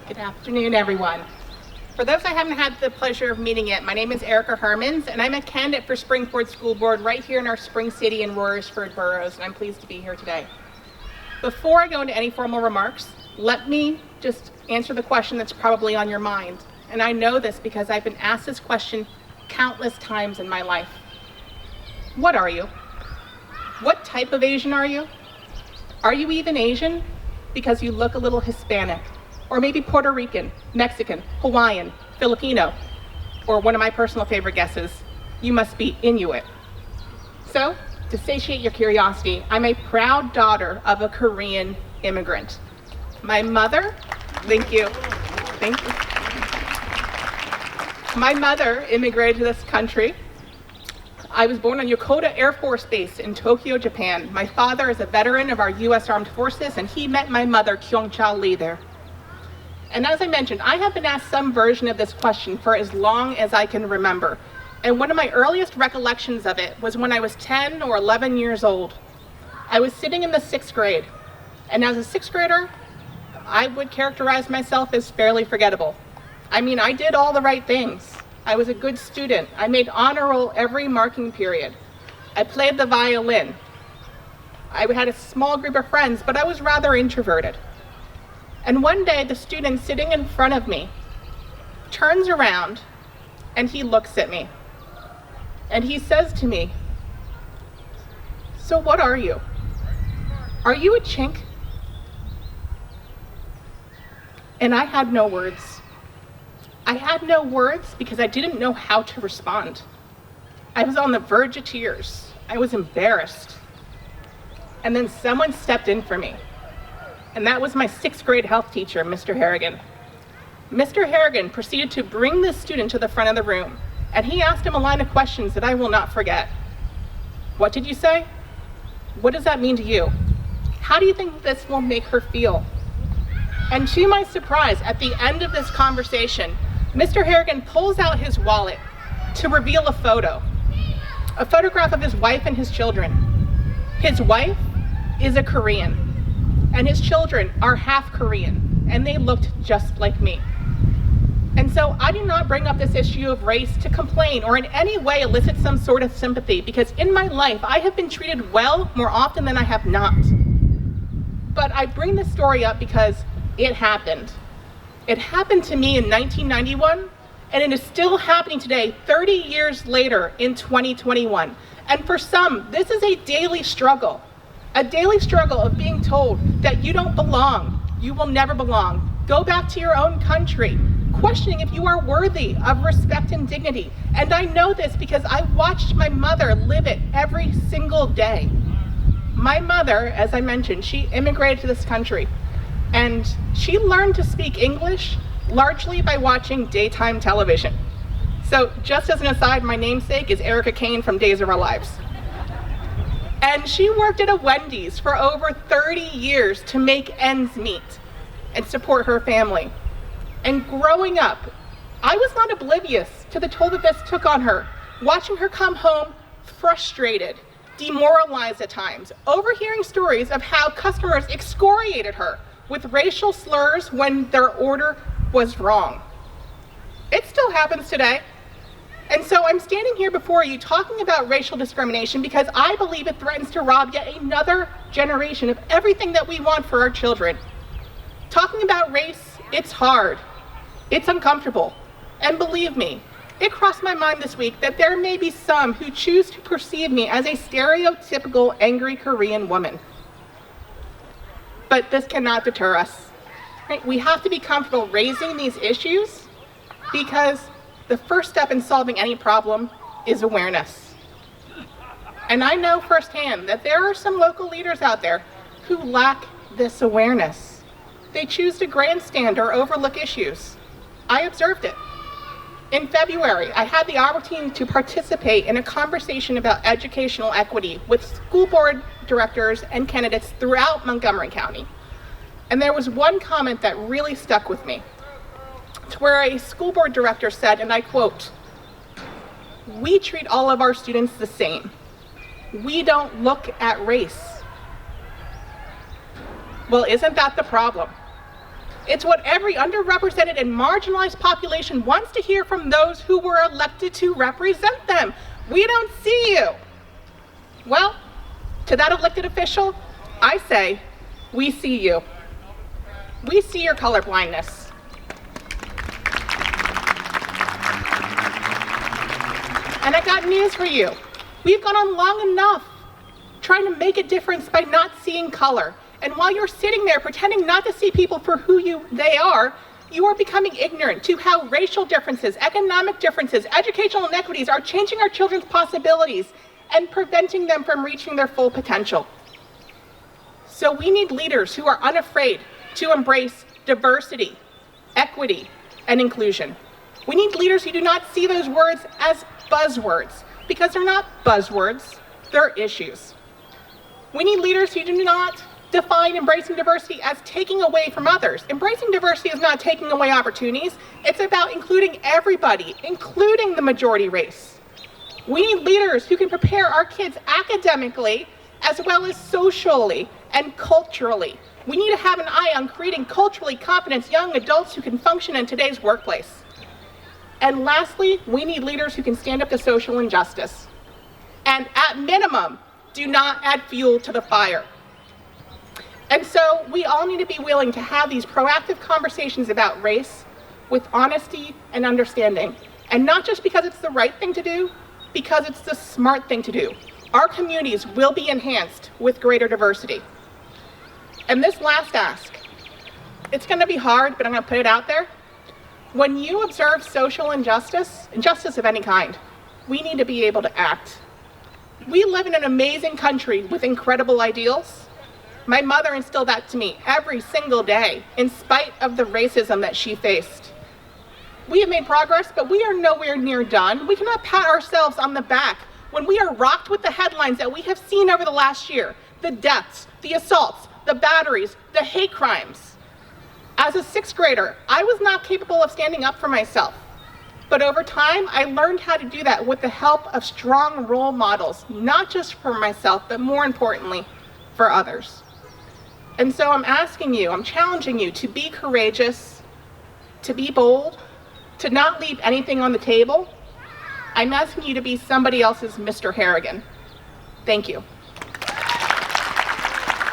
Good afternoon, everyone. For those I haven't had the pleasure of meeting yet, my name is Erica Hermans, and I'm a candidate for Springfield School Board right here in our Spring City and Royersford boroughs, and I'm pleased to be here today. Before I go into any formal remarks, let me just answer the question that's probably on your mind. And I know this because I've been asked this question countless times in my life. What are you? What type of Asian are you? Are you even Asian? Because you look a little Hispanic, or maybe Puerto Rican, Mexican, Hawaiian, Filipino, or one of my personal favorite guesses, you must be Inuit. So, to satiate your curiosity, I'm a proud daughter of a Korean immigrant. My mother, thank you. My mother immigrated to this country. I was born on Yokota Air Force Base in Tokyo, Japan. My father is a veteran of our U.S. Armed Forces, and he met my mother, Kyung-Cha Lee, there. And as I mentioned, I have been asked some version of this question for as long as I can remember. And one of my earliest recollections of it was when I was 10 or 11 years old. I was sitting in the 6th grade, and as a 6th grader, I would characterize myself as fairly forgettable. I mean, I did all the right things. I was a good student. I made honor roll every marking period. I played the violin. I had a small group of friends, but I was rather introverted. And one day, the student sitting in front of me turns around and he looks at me. And he says to me, "So what are you? Are you a chink?" And I had no words. I had no words because I didn't know how to respond. I was on the verge of tears. I was embarrassed. And then someone stepped in for me. And that was my 6th grade health teacher, Mr. Harrigan. Mr. Harrigan proceeded to bring this student to the front of the room, and he asked him a line of questions that I will not forget. "What did you say? What does that mean to you? How do you think this will make her feel?" And to my surprise, at the end of this conversation, Mr. Harrigan pulls out his wallet to reveal a photograph of his wife and his children. His wife is a Korean, and his children are half Korean, and they looked just like me. And so I do not bring up this issue of race to complain or in any way elicit some sort of sympathy, because in my life, I have been treated well more often than I have not. But I bring this story up because it happened. It happened to me in 1991, and it is still happening today, 30 years later in 2021. And for some, this is a daily struggle of being told that you don't belong, you will never belong, go back to your own country, questioning if you are worthy of respect and dignity. And I know this because I watched my mother live it every single day. My mother, as I mentioned, she immigrated to this country, and she learned to speak English largely by watching daytime television. So just as an aside, my namesake is Erica Kane from Days of Our Lives. And she worked at a Wendy's for over 30 years to make ends meet and support her family. And growing up, I was not oblivious to the toll that this took on her, watching her come home frustrated, demoralized at times, overhearing stories of how customers excoriated her with racial slurs when their order was wrong. It still happens today. And so I'm standing here before you talking about racial discrimination because I believe it threatens to rob yet another generation of everything that we want for our children. Talking about race, it's hard, it's uncomfortable, and believe me, it crossed my mind this week that there may be some who choose to perceive me as a stereotypical angry Korean woman. But this cannot deter us. Right? We have to be comfortable raising these issues because the first step in solving any problem is awareness. And I know firsthand that there are some local leaders out there who lack this awareness. They choose to grandstand or overlook issues. I observed it. In February, I had the opportunity to participate in a conversation about educational equity with school board directors and candidates throughout Montgomery County. And there was one comment that really stuck with me, to where a school board director said, and I quote, "We treat all of our students the same. We don't look at race." Well, isn't that the problem? It's what every underrepresented and marginalized population wants to hear from those who were elected to represent them. We don't see you. Well, to that elected official, I say, we see you. We see your colorblindness. And I got news for you. We've gone on long enough trying to make a difference by not seeing color. And while you're sitting there pretending not to see people for who they are, you are becoming ignorant to how racial differences, economic differences, educational inequities are changing our children's possibilities and preventing them from reaching their full potential. So we need leaders who are unafraid to embrace diversity, equity, and inclusion. We need leaders who do not see those words as buzzwords, because they're not buzzwords, they're issues. We need leaders who do not define embracing diversity as taking away from others. Embracing diversity is not taking away opportunities. It's about including everybody, including the majority race. We need leaders who can prepare our kids academically as well as socially and culturally. We need to have an eye on creating culturally competent young adults who can function in today's workplace. And lastly, we need leaders who can stand up to social injustice. And at minimum, do not add fuel to the fire. And so we all need to be willing to have these proactive conversations about race with honesty and understanding. And not just because it's the right thing to do, because it's the smart thing to do. Our communities will be enhanced with greater diversity. And this last ask, it's going to be hard, but I'm going to put it out there. When you observe social injustice of any kind, we need to be able to act. We live in an amazing country with incredible ideals. My mother instilled that to me every single day, in spite of the racism that she faced. We have made progress, but we are nowhere near done. We cannot pat ourselves on the back when we are rocked with the headlines that we have seen over the last year. The deaths, the assaults, the batteries, the hate crimes. As a sixth grader, I was not capable of standing up for myself. But over time, I learned how to do that with the help of strong role models, not just for myself, but more importantly, for others. And so I'm asking you, I'm challenging you to be courageous, to be bold, to not leave anything on the table. I'm asking you to be somebody else's Mr. Harrigan. Thank you.